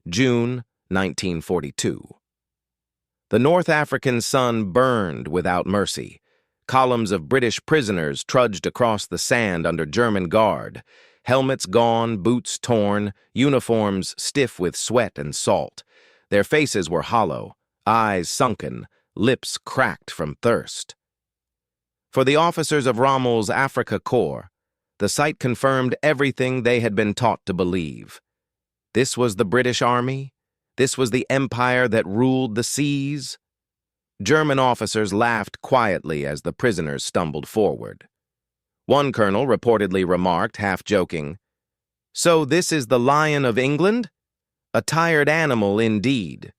June 1942. The North African sun burned without mercy. Columns of British prisoners trudged across the sand under German guard, helmets gone, boots torn, uniforms stiff with sweat and salt. Their faces were hollow, eyes sunken, lips cracked from thirst. For the officers of Rommel's Afrika Korps, the sight confirmed everything they had been taught to believe. This was the British Army? This was the empire that ruled the seas? German officers laughed quietly as the prisoners stumbled forward. One colonel reportedly remarked, half-joking, "So this is the Lion of England? A tired animal indeed."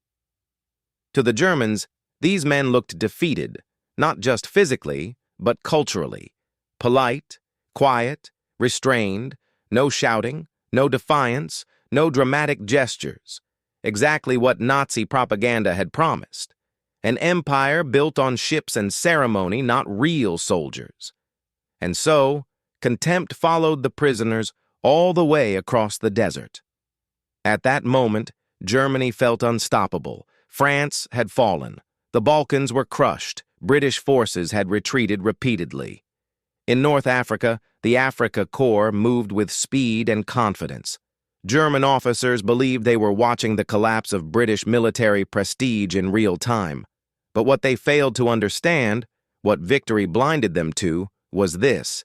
To the Germans, these men looked defeated, not just physically, but culturally. Polite, quiet, restrained, no shouting, no defiance, no dramatic gestures. Exactly what Nazi propaganda had promised. An empire built on ships and ceremony, not real soldiers. And so, contempt followed the prisoners all the way across the desert. At that moment, Germany felt unstoppable. France had fallen. The Balkans were crushed. British forces had retreated repeatedly. In North Africa, the Afrika Korps moved with speed and confidence. German officers believed they were watching the collapse of British military prestige in real time. But what they failed to understand, what victory blinded them to, was this.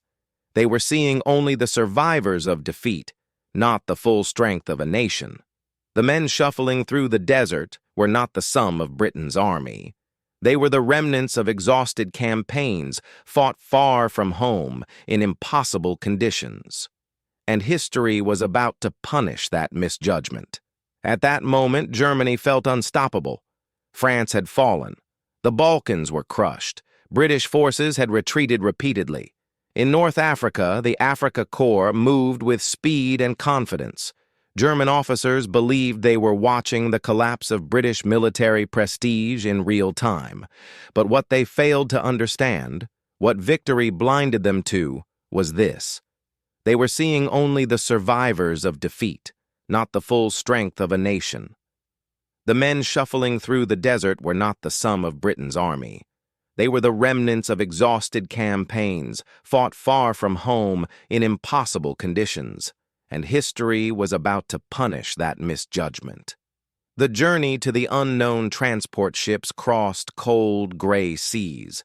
They were seeing only the survivors of defeat, not the full strength of a nation. The men shuffling through the desert were not the sum of Britain's army. They were the remnants of exhausted campaigns fought far from home in impossible conditions. And history was about to punish that misjudgment. At that moment, Germany felt unstoppable. France had fallen. The Balkans were crushed. British forces had retreated repeatedly. In North Africa, the Afrika Korps moved with speed and confidence. German officers believed they were watching the collapse of British military prestige in real time. But what they failed to understand, what victory blinded them to, was this. They were seeing only the survivors of defeat, not the full strength of a nation. The men shuffling through the desert were not the sum of Britain's army. They were the remnants of exhausted campaigns, fought far from home in impossible conditions, and history was about to punish that misjudgment. The journey to the unknown transport ships crossed cold, gray seas.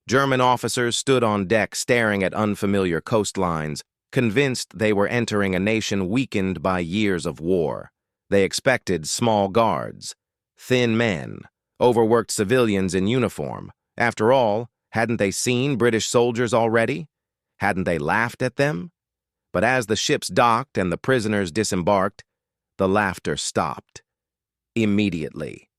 German officers stood on deck staring at unfamiliar coastlines, convinced they were entering a nation weakened by years of war. They expected small guards, thin men, overworked civilians in uniform. After all, hadn't they seen British soldiers already? Hadn't they laughed at them? But as the ships docked and the prisoners disembarked, the laughter stopped. Immediately.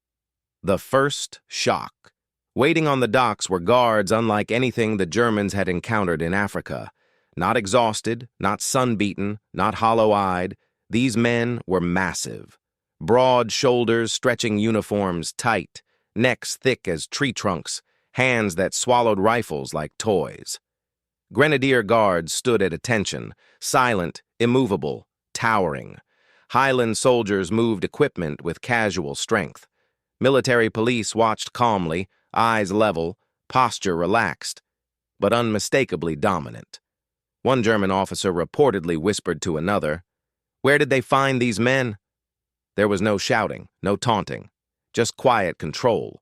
The first shock. Waiting on the docks were guards unlike anything the Germans had encountered in Africa. Not exhausted, not sun-beaten, not hollow-eyed, these men were massive. Broad shoulders stretching uniforms tight, necks thick as tree trunks, hands that swallowed rifles like toys. Grenadier Guards stood at attention, silent, immovable, towering. Highland soldiers moved equipment with casual strength. Military police watched calmly, eyes level, posture relaxed, but unmistakably dominant. One German officer reportedly whispered to another, "Where did they find these men?" There was no shouting, no taunting, just quiet control.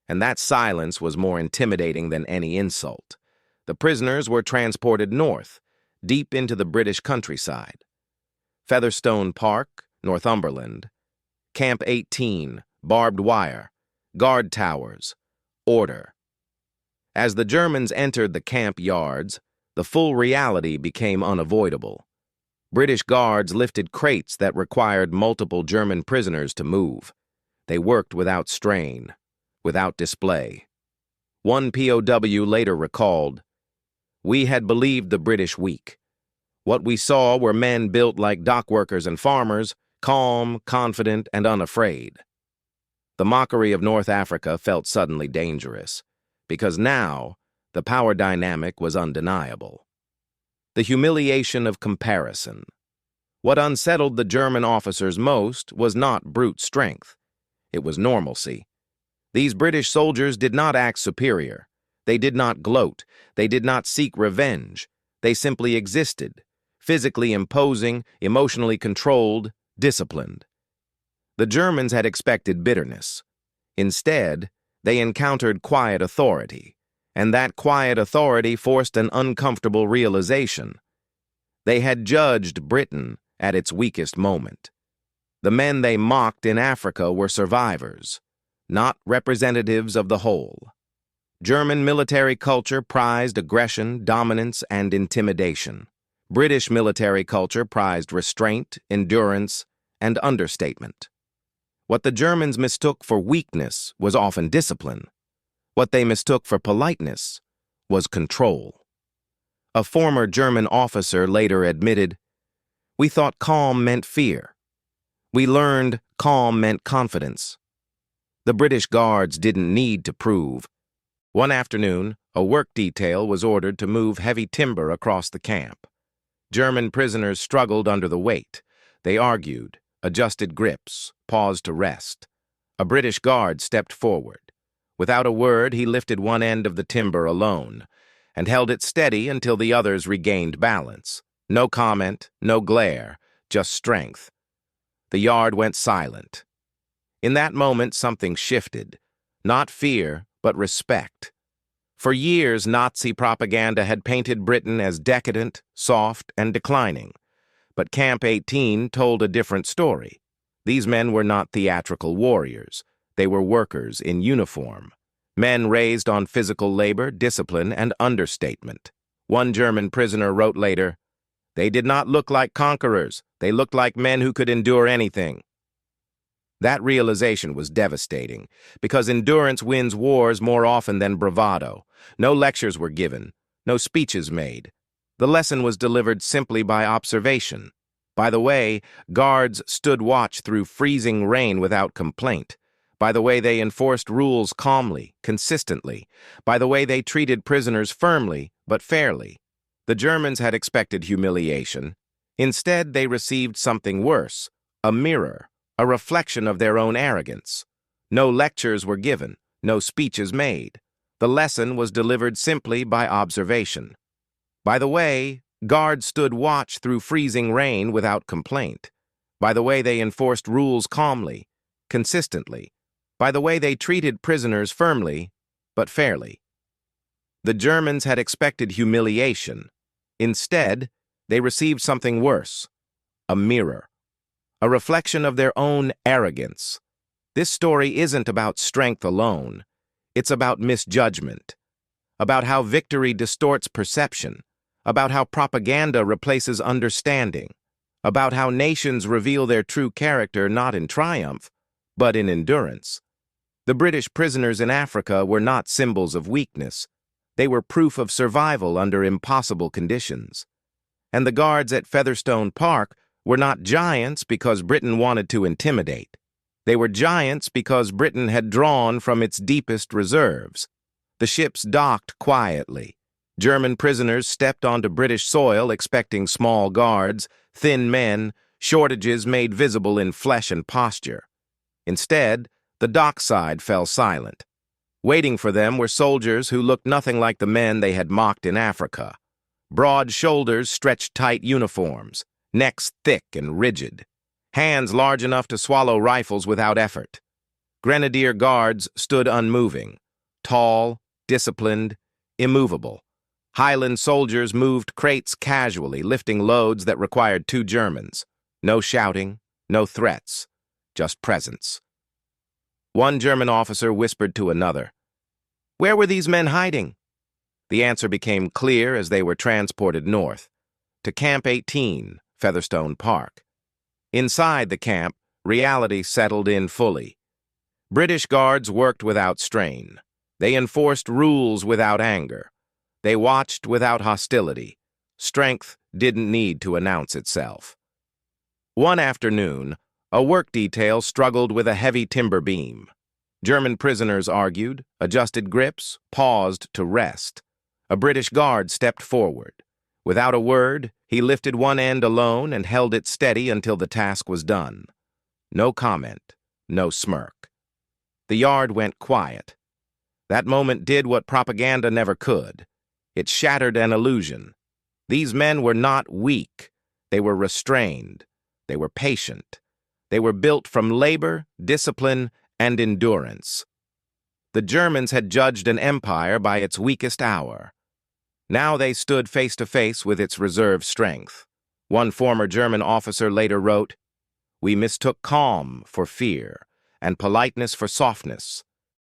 And that silence was more intimidating than any insult. The prisoners were transported north, deep into the British countryside. Featherstone Park, Northumberland. Camp 18, barbed wire, guard towers, order. As the Germans entered the camp yards, the full reality became unavoidable. British guards lifted crates that required multiple German prisoners to move. They worked without strain, without display. One POW later recalled, "We had believed the British weak. What we saw were men built like dock workers and farmers, calm, confident, and unafraid." The mockery of North Africa felt suddenly dangerous, because now the power dynamic was undeniable. The humiliation of comparison. What unsettled the German officers most was not brute strength. It was normalcy. These British soldiers did not act superior. They did not gloat. They did not seek revenge. They simply existed, physically imposing, emotionally controlled, disciplined. The Germans had expected bitterness. Instead, they encountered quiet authority, and that quiet authority forced an uncomfortable realization. They had judged Britain at its weakest moment. The men they mocked in Africa were survivors, not representatives of the whole. German military culture prized aggression, dominance, and intimidation. British military culture prized restraint, endurance, and understatement. What the Germans mistook for weakness was often discipline. What they mistook for politeness was control. A former German officer later admitted, "We thought calm meant fear. We learned calm meant confidence." The British Guards didn't need to prove. One afternoon, a work detail was ordered to move heavy timber across the camp. German prisoners struggled under the weight. They argued, adjusted grips, paused to rest. A British guard stepped forward. Without a word, he lifted one end of the timber alone and held it steady until the others regained balance. No comment, no glare, just strength. The yard went silent. In that moment, something shifted. Not fear, but respect. For years, Nazi propaganda had painted Britain as decadent, soft, and declining. But Camp 18 told a different story. These men were not theatrical warriors. They were workers in uniform. Men raised on physical labor, discipline, and understatement. One German prisoner wrote later, "They did not look like conquerors. They looked like men who could endure anything." That realization was devastating, because endurance wins wars more often than bravado. No lectures were given, no speeches made. The lesson was delivered simply by observation. By the way, guards stood watch through freezing rain without complaint. By the way they enforced rules calmly, consistently. By the way they treated prisoners firmly, but fairly. The Germans had expected humiliation. Instead, they received something worse, a mirror. A reflection of their own arrogance. No lectures were given, no speeches made. The lesson was delivered simply by observation. By the way, guards stood watch through freezing rain without complaint. By the way they enforced rules calmly, consistently. By the way they treated prisoners firmly, but fairly. The Germans had expected humiliation. Instead, they received something worse, a mirror. A reflection of their own arrogance. This story isn't about strength alone. It's about misjudgment, about how victory distorts perception, about how propaganda replaces understanding, about how nations reveal their true character not in triumph, but in endurance. The British prisoners in Africa were not symbols of weakness. They were proof of survival under impossible conditions. And the guards at Featherstone Park were not giants because Britain wanted to intimidate. They were giants because Britain had drawn from its deepest reserves. The ships docked quietly. German prisoners stepped onto British soil expecting small guards, thin men, shortages made visible in flesh and posture. Instead, the dockside fell silent. Waiting for them were soldiers who looked nothing like the men they had mocked in Africa. Broad shoulders stretched tight uniforms. Necks thick and rigid, hands large enough to swallow rifles without effort. Grenadier Guards stood unmoving, tall, disciplined, immovable. Highland soldiers moved crates casually, lifting loads that required 2 Germans. No shouting, no threats, just presence. One German officer whispered to another, "Where were these men hiding?" The answer became clear as they were transported north, to Camp 18, Featherstone Park. Inside the camp, reality settled in fully. British guards worked without strain. They enforced rules without anger. They watched without hostility. Strength didn't need to announce itself. One afternoon, a work detail struggled with a heavy timber beam. German prisoners argued, adjusted grips, paused to rest. A British guard stepped forward. Without a word, he lifted one end alone and held it steady until the task was done. No comment, no smirk. The yard went quiet. That moment did what propaganda never could. It shattered an illusion. These men were not weak. They were restrained. They were patient. They were built from labor, discipline, and endurance. The Germans had judged an empire by its weakest hour. Now they stood face to face with its reserve strength. One former German officer later wrote, "We mistook calm for fear, and politeness for softness.